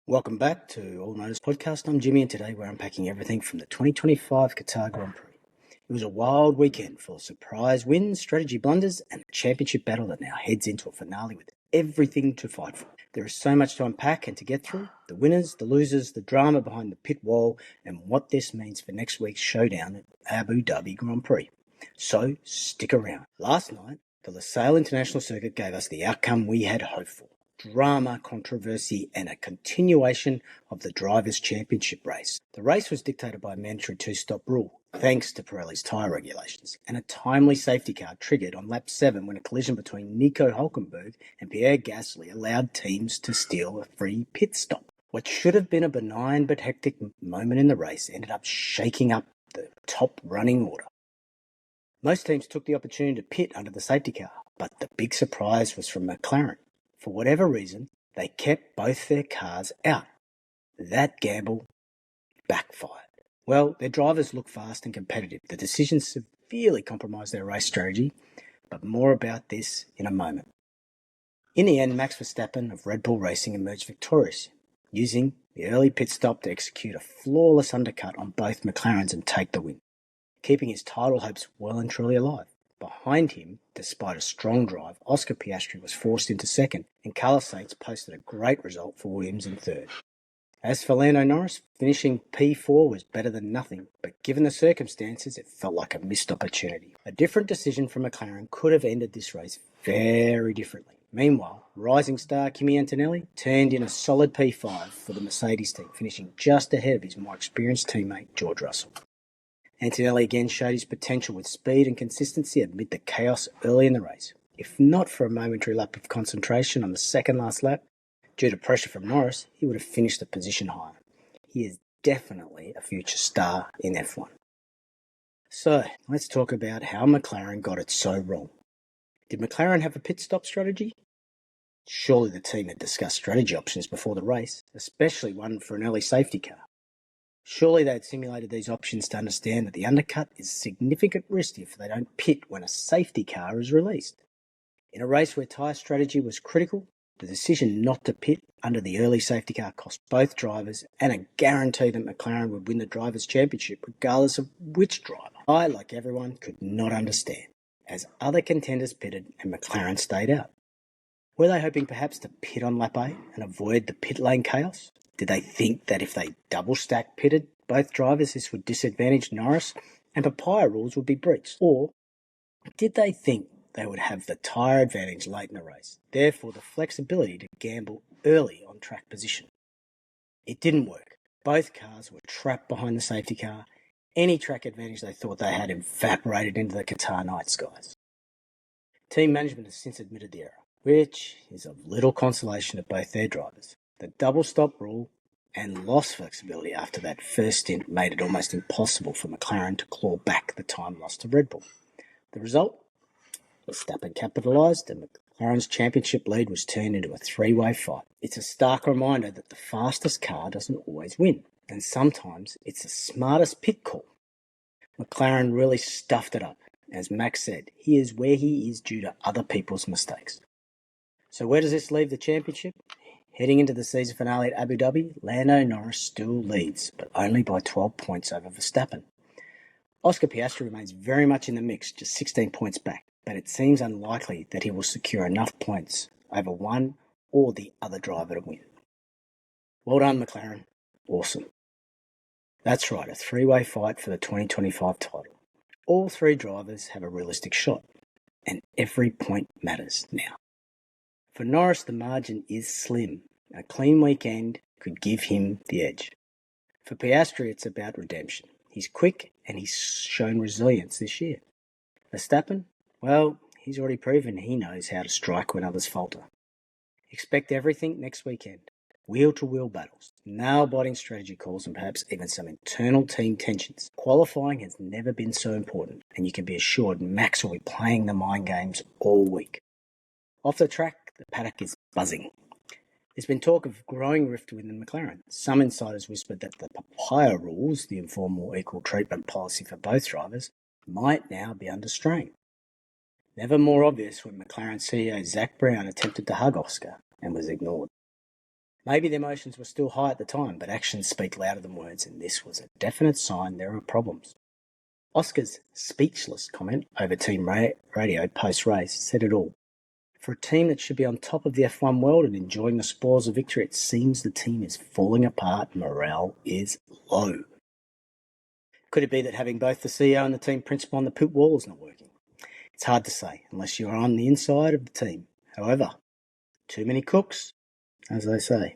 Welcome back to AllMotorSports Podcast. I'm Jimmy, and today we're unpacking everything from the 2025 Qatar Grand Prix. It was a wild weekend full of surprise wins, strategy blunders, and a championship battle that now heads into a finale with everything to fight for. There is so much to unpack and to get through: the winners, the losers, the drama behind the pit wall, and what this means for next week's showdown at Abu Dhabi Grand Prix. So stick around. Last night, the Lusail International Circuit gave us the outcome we had hoped for: drama, controversy, and a continuation of the Drivers' Championship race. The race was dictated by a mandatory two-stop rule, thanks to Pirelli's tyre regulations, and a timely safety car triggered on lap 7 when a collision between Nico Hülkenberg and Pierre Gasly allowed teams to steal a free pit stop. What should have been a benign but hectic moment in the race ended up shaking up the top running order. Most teams took the opportunity to pit under the safety car, but the big surprise was from McLaren. For whatever reason, they kept both their cars out. That gamble backfired. Well, their drivers look fast and competitive. The decision severely compromised their race strategy, but more about this in a moment. In the end, Max Verstappen of Red Bull Racing emerged victorious, using the early pit stop to execute a flawless undercut on both McLarens and take the win, keeping his title hopes well and truly alive. Behind him, despite a strong drive, Oscar Piastri was forced into second, and Carlos Sainz posted a great result for Williams in third. As for Lando Norris, finishing P4 was better than nothing, but given the circumstances, it felt like a missed opportunity. A different decision from McLaren could have ended this race very differently. Meanwhile, rising star Kimi Antonelli turned in a solid P5 for the Mercedes team, finishing just ahead of his more experienced teammate George Russell. Antonelli again showed his potential with speed and consistency amid the chaos early in the race. If not for a momentary lap of concentration on the second last lap, due to pressure from Norris, he would have finished a position higher. He is definitely a future star in F1. So, let's talk about how McLaren got it so wrong. Did McLaren have a pit stop strategy? Surely the team had discussed strategy options before the race, especially one for an early safety car. Surely they had simulated these options to understand that the undercut is a significant risk if they don't pit when a safety car is released. In a race where tyre strategy was critical, the decision not to pit under the early safety car cost both drivers and a guarantee that McLaren would win the Drivers' Championship regardless of which driver. I, like everyone, could not understand, as other contenders pitted and McLaren stayed out. Were they hoping perhaps to pit on lap 8 and avoid the pit lane chaos? Did they think that if they double-stack pitted both drivers, this would disadvantage Norris and Papaya Rules would be breached? Or did they think they would have the tyre advantage late in the race, therefore the flexibility to gamble early on track position? It didn't work. Both cars were trapped behind the safety car. Any track advantage they thought they had evaporated into the Qatar night skies. Team management has since admitted the error, which is of little consolation to both their drivers. The double stop rule and lost flexibility after that first stint made it almost impossible for McLaren to claw back the time lost to Red Bull. The result? Verstappen capitalised and McLaren's championship lead was turned into a three-way fight. It's a stark reminder that the fastest car doesn't always win, and sometimes it's the smartest pit call. McLaren really stuffed it up. As Max said, he is where he is due to other people's mistakes. So where does this leave the championship? Heading into the season finale at Abu Dhabi, Lando Norris still leads, but only by 12 points over Verstappen. Oscar Piastri remains very much in the mix, just 16 points back, but it seems unlikely that he will secure enough points over one or the other driver to win. Well done, McLaren. Awesome. That's right, a three-way fight for the 2025 title. All three drivers have a realistic shot, and every point matters now. For Norris, the margin is slim. A clean weekend could give him the edge. For Piastri, it's about redemption. He's quick and he's shown resilience this year. Verstappen, well, he's already proven he knows how to strike when others falter. Expect everything next weekend. Wheel-to-wheel battles, nail-biting strategy calls, and perhaps even some internal team tensions. Qualifying has never been so important, and you can be assured Max will be playing the mind games all week. Off the track, the paddock is buzzing. There's been talk of growing rift within McLaren. Some insiders whispered that the Papaya Rules, the informal equal treatment policy for both drivers, might now be under strain. Never more obvious when McLaren CEO Zak Brown attempted to hug Oscar and was ignored. Maybe the emotions were still high at the time, but actions speak louder than words, and this was a definite sign there are problems. Oscar's speechless comment over team radio post-race said it all. For a team that should be on top of the F1 world and enjoying the spoils of victory, it seems the team is falling apart. Morale is low. Could it be that having both the CEO and the team principal on the pit wall is not working? It's hard to say, unless you're on the inside of the team. However, too many cooks, as they say.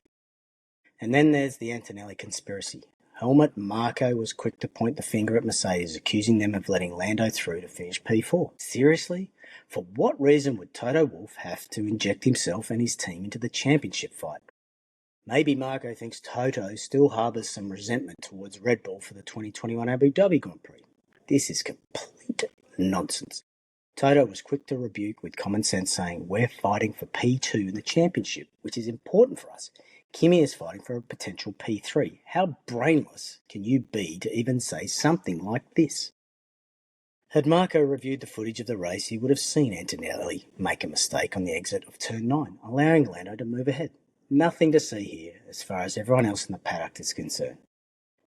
And then there's the Antonelli conspiracy. Helmut Marko was quick to point the finger at Mercedes, accusing them of letting Lando through to finish P4. Seriously? For what reason would Toto Wolff have to inject himself and his team into the championship fight? Maybe Marko thinks Toto still harbours some resentment towards Red Bull for the 2021 Abu Dhabi Grand Prix. This is complete nonsense. Toto was quick to rebuke with common sense, saying, "We're fighting for P2 in the championship, which is important for us. Kimi is fighting for a potential P3. How brainless can you be to even say something like this?" Had Marko reviewed the footage of the race, he would have seen Antonelli make a mistake on the exit of Turn 9, allowing Lando to move ahead. Nothing to see here as far as everyone else in the paddock is concerned.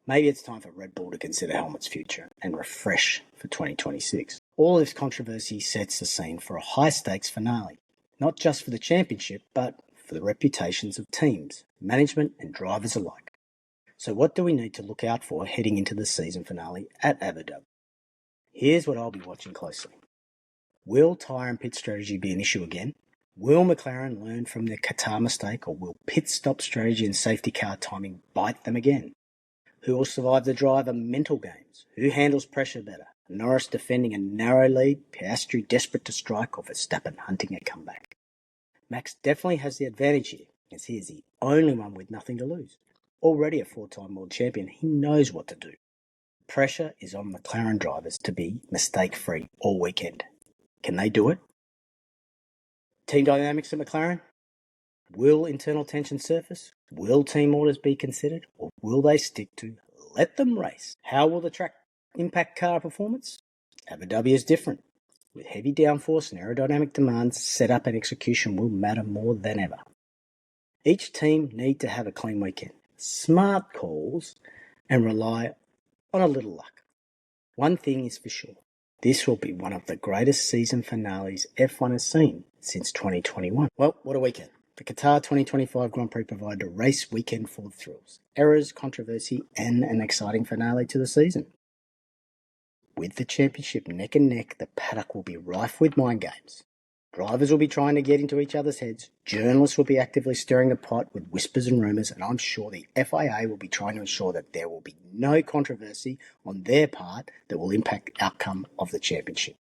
Maybe it's time for Red Bull to consider Helmut's future and refresh for 2026. All this controversy sets the scene for a high-stakes finale, not just for the championship, but for the reputations of teams, management and drivers alike. So what do we need to look out for heading into the season finale at Abu Dhabi? Here's what I'll be watching closely. Will tyre and pit strategy be an issue again? Will McLaren learn from their Qatar mistake, or will pit stop strategy and safety car timing bite them again? Who will survive the driver mental games? Who handles pressure better? Norris defending a narrow lead, Piastri desperate to strike, or Verstappen hunting a comeback? Max definitely has the advantage here, as he is the only one with nothing to lose. Already a four-time world champion, he knows what to do. Pressure is on McLaren drivers to be mistake-free all weekend. Can they do it? Team dynamics at McLaren? Will internal tension surface? Will team orders be considered? Or will they stick to let them race? How will the track impact car performance? Abu Dhabi is different. With heavy downforce and aerodynamic demands, setup and execution will matter more than ever. Each team need to have a clean weekend, smart calls, and rely on a little luck. One thing is for sure, this will be one of the greatest season finales F1 has seen since 2021. Well, what a weekend. The Qatar 2025 Grand Prix provided a race weekend full of thrills, errors, controversy, and an exciting finale to the season. With the championship neck and neck, the paddock will be rife with mind games. Drivers will be trying to get into each other's heads, journalists will be actively stirring the pot with whispers and rumours, and I'm sure the FIA will be trying to ensure that there will be no controversy on their part that will impact the outcome of the championship.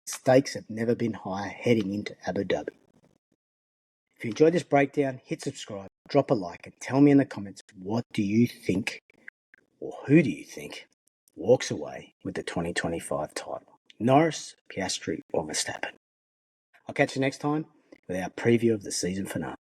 Stakes have never been higher heading into Abu Dhabi. If you enjoyed this breakdown, hit subscribe, drop a like, and tell me in the comments, what do you think, or who do you think, walks away with the 2025 title? Norris, Piastri, or Verstappen? I'll catch you next time with our preview of the season finale.